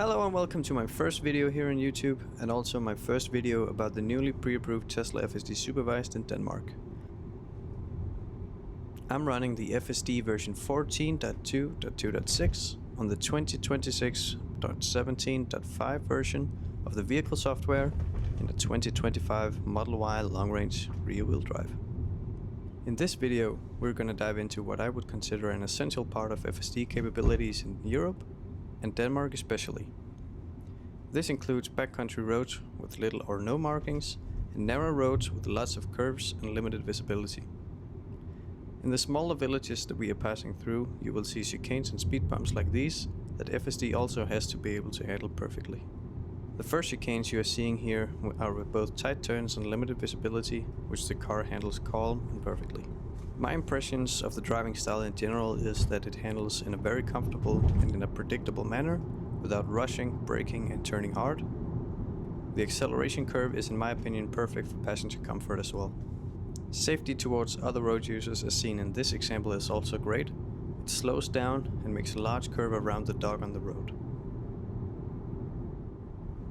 Hello and welcome to my first video here on YouTube, and also my first video about the newly pre-approved Tesla FSD Supervised in Denmark. I'm running the FSD version 14.2.2.6 on the 2026.17.5 version of the vehicle software in the 2025 Model Y long-range rear-wheel drive. In this video, we're going to dive into what I would consider an essential part of FSD capabilities in Europe and Denmark especially. This includes backcountry roads with little or no markings and narrow roads with lots of curves and limited visibility. In the smaller villages that we are passing through, you will see chicanes and speed bumps like these that FSD also has to be able to handle perfectly. The first chicanes you are seeing here are with both tight turns and limited visibility, which the car handles calm and perfectly. My impressions of the driving style in general is that it handles in a very comfortable and in a predictable manner, without rushing, braking and turning hard. The acceleration curve is in my opinion perfect for passenger comfort as well. Safety towards other road users as seen in this example is also great. It slows down and makes a large curve around the dog on the road.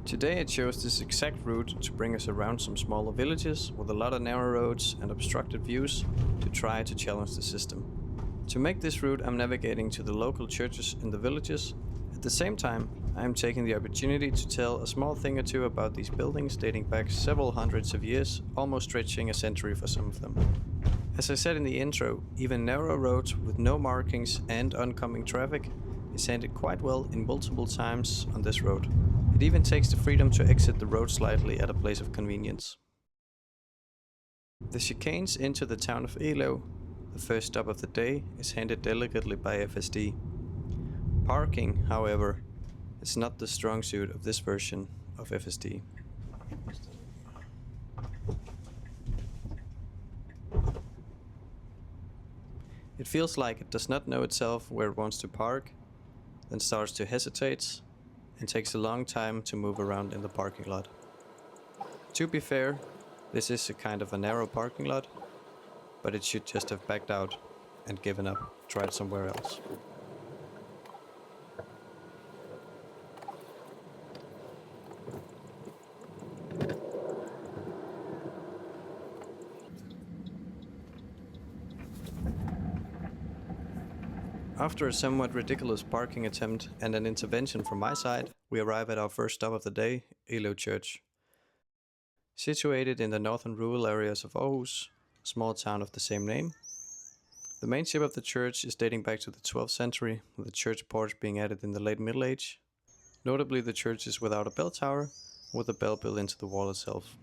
Today it shows this exact route to bring us around some smaller villages with a lot of narrow roads and obstructed views to try to challenge the system. To make this route I'm navigating to the local churches in the villages. At the same time I am taking the opportunity to tell a small thing or two about these buildings dating back several hundreds of years, almost stretching a century for some of them. As I said in the intro, even narrow roads with no markings and oncoming traffic is handled quite well in multiple times on this road. It even takes the freedom to exit the road slightly at a place of convenience. The chicanes into the town of Elo, the first stop of the day, is handled delicately by FSD. Parking, however, is not the strong suit of this version of FSD. It feels like it does not know itself where it wants to park, then starts to hesitate, and takes a long time to move around in the parking lot. To be fair, this is a kind of a narrow parking lot, but it should just have backed out and given up, tried somewhere else. After a somewhat ridiculous parking attempt and an intervention from my side, we arrive at our first stop of the day, Elo Church. Situated in the northern rural areas of Aarhus, a small town of the same name. The main ship of the church is dating back to the 12th century, with the church porch being added in the late Middle Age. Notably, the church is without a bell tower, with a bell built into the wall itself.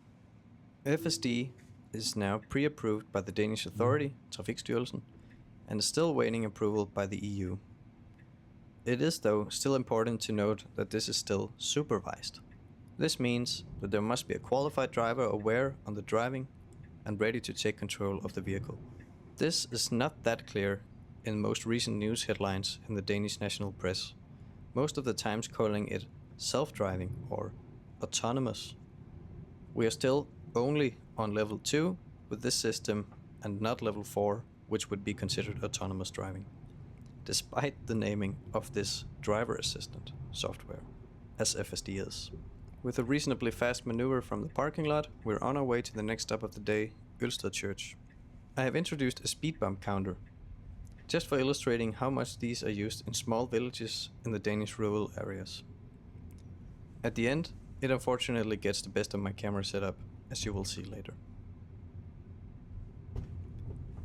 FSD is now pre-approved by the Danish authority, Trafikstyrelsen, and is still waiting approval by the EU. It is though still important to note that this is still supervised. This means that there must be a qualified driver aware on the driving and ready to take control of the vehicle. This is not that clear in most recent news headlines in the Danish national press, most of the times calling it self-driving or autonomous. We are still only on level 2 with this system and not level 4, which would be considered autonomous driving, despite the naming of this driver assistant software, as FSD is. With a reasonably fast maneuver from the parking lot, we're on our way to the next stop of the day, Ølsted Church. I have introduced a speed bump counter, just for illustrating how much these are used in small villages in the Danish rural areas. At the end, it unfortunately gets the best of my camera setup, as you will see later.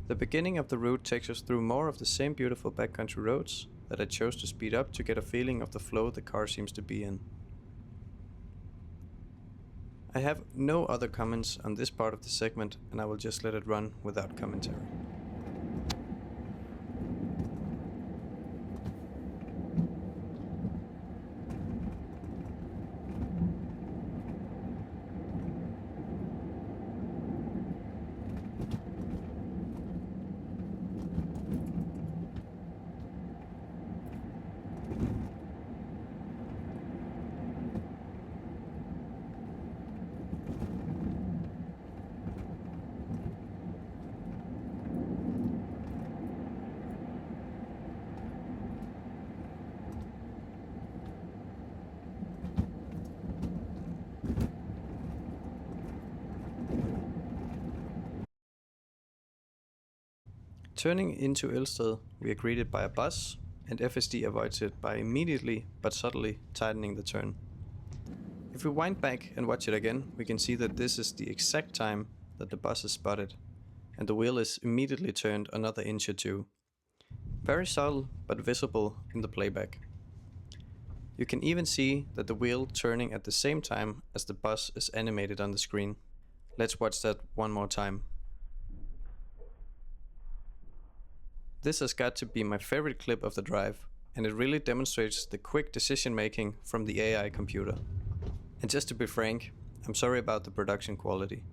The beginning of the route takes us through more of the same beautiful backcountry roads that I chose to speed up to get a feeling of the flow the car seems to be in. I have no other comments on this part of the segment, and I will just let it run without commentary. Turning into Ølsted, we are greeted by a bus, and FSD avoids it by immediately but subtly tightening the turn. If we wind back and watch it again, we can see that this is the exact time that the bus is spotted, and the wheel is immediately turned another inch or two. Very subtle but visible in the playback. You can even see that the wheel turning at the same time as the bus is animated on the screen. Let's watch that one more time. This has got to be my favorite clip of the drive, and it really demonstrates the quick decision making from the AI computer. And just to be frank, I'm sorry about the production quality.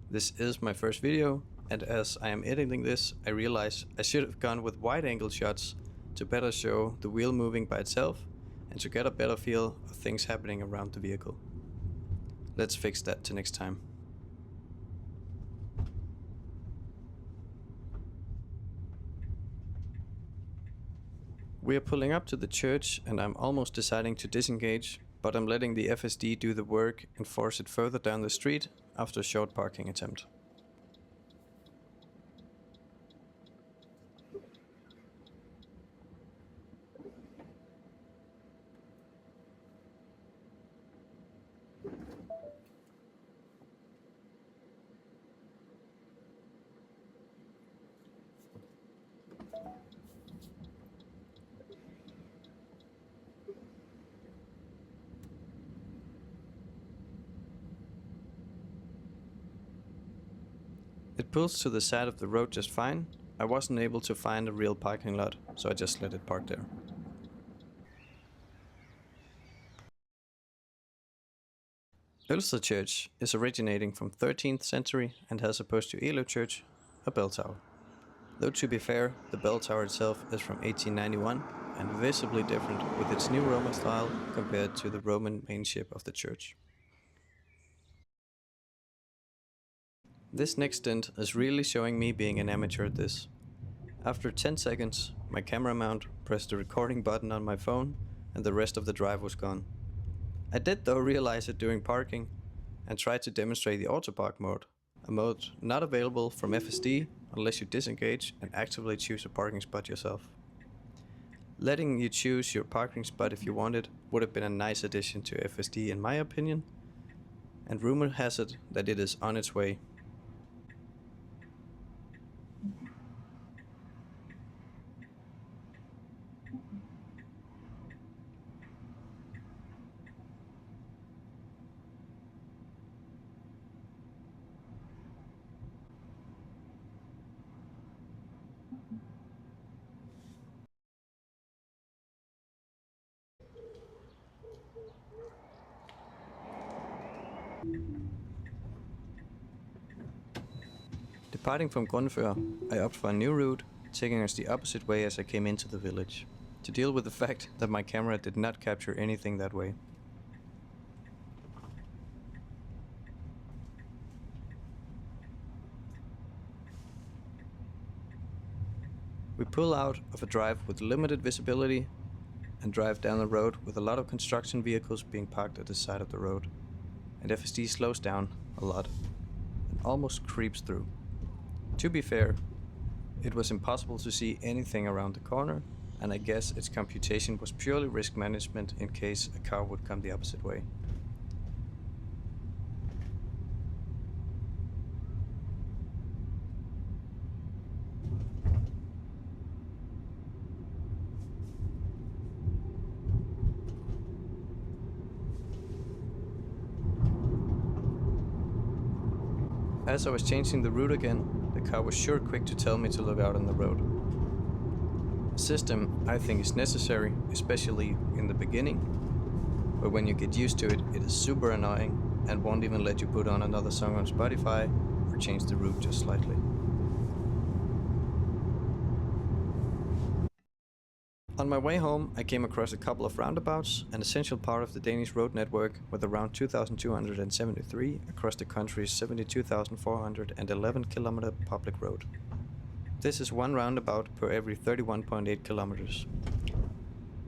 This is my first video, and as I am editing this, I realize I should have gone with wide angle shots to better show the wheel moving by itself and to get a better feel of things happening around the vehicle. Let's fix that to next time. We are pulling up to the church and I'm almost deciding to disengage, but I'm letting the FSD do the work and force it further down the street after a short parking attempt. It pulls to the side of the road just fine. I wasn't able to find a real parking lot, so I just let it park there. Ølsted Church is originating from 13th century and has opposed to Elo Church a bell tower. Though to be fair, the bell tower itself is from 1891 and visibly different with its new Roman style compared to the Roman main ship of the church. This next stint is really showing me being an amateur at this. After 10 seconds, my camera mount pressed the recording button on my phone and the rest of the drive was gone. I did though realize it during parking and tried to demonstrate the auto park mode, a mode not available from FSD unless you disengage and actively choose a parking spot yourself. Letting you choose your parking spot if you wanted would have been a nice addition to FSD in my opinion, and rumor has it that it is on its way. Departing from Grundfør, I opt for a new route, taking us the opposite way as I came into the village, to deal with the fact that my camera did not capture anything that way. We pull out of a drive with limited visibility and drive down the road with a lot of construction vehicles being parked at the side of the road, and FSD slows down a lot and almost creeps through. To be fair, it was impossible to see anything around the corner, and I guess its computation was purely risk management in case a car would come the opposite way. As I was changing the route again, the car was sure quick to tell me to look out on the road. The system, I think, is necessary, especially in the beginning, but when you get used to it, it is super annoying and won't even let you put on another song on Spotify or change the route just slightly. On my way home, I came across a couple of roundabouts, an essential part of the Danish road network with around 2,273 across the country's 72,411 kilometer public road. This is one roundabout per every 31.8 kilometers.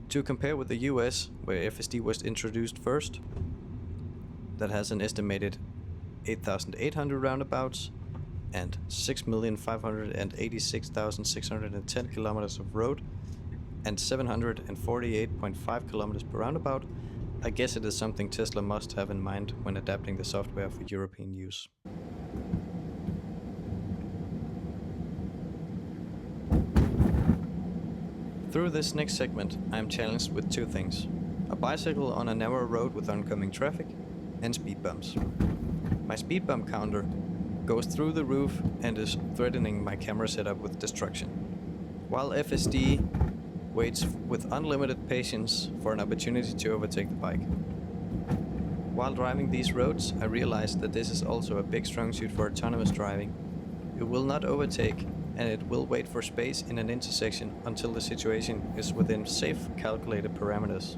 To compare with the US, where FSD was introduced first, that has an estimated 8,800 roundabouts, and 6,586,610 kilometers of road and 748.5 kilometers per roundabout, I guess it is something Tesla must have in mind when adapting the software for European use. Through this next segment, I am challenged with two things: a bicycle on a narrow road with oncoming traffic, and speed bumps. My speed bump counter goes through the roof and is threatening my camera setup with destruction, while FSD waits with unlimited patience for an opportunity to overtake the bike. While driving these roads, I realized that this is also a big strong suit for autonomous driving. It will not overtake, and it will wait for space in an intersection until the situation is within safe calculated parameters.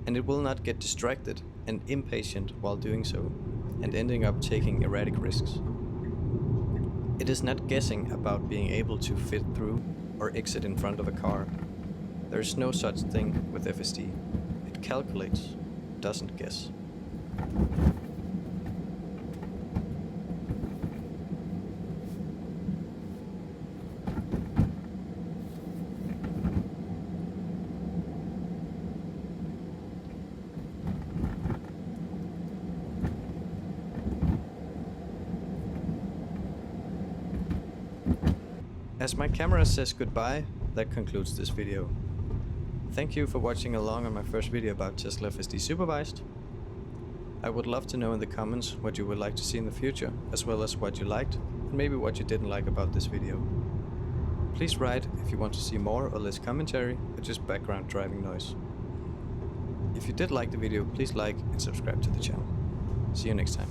And it will not get distracted and impatient while doing so, and ending up taking erratic risks. It is not guessing about being able to fit through or exit in front of a car. There is no such thing with FSD. It calculates, doesn't guess. As my camera says goodbye, that concludes this video. Thank you for watching along on my first video about Tesla FSD Supervised. I would love to know in the comments what you would like to see in the future, as well as what you liked, and maybe what you didn't like about this video. Please write if you want to see more or less commentary, or just background driving noise. If you did like the video, please like and subscribe to the channel. See you next time.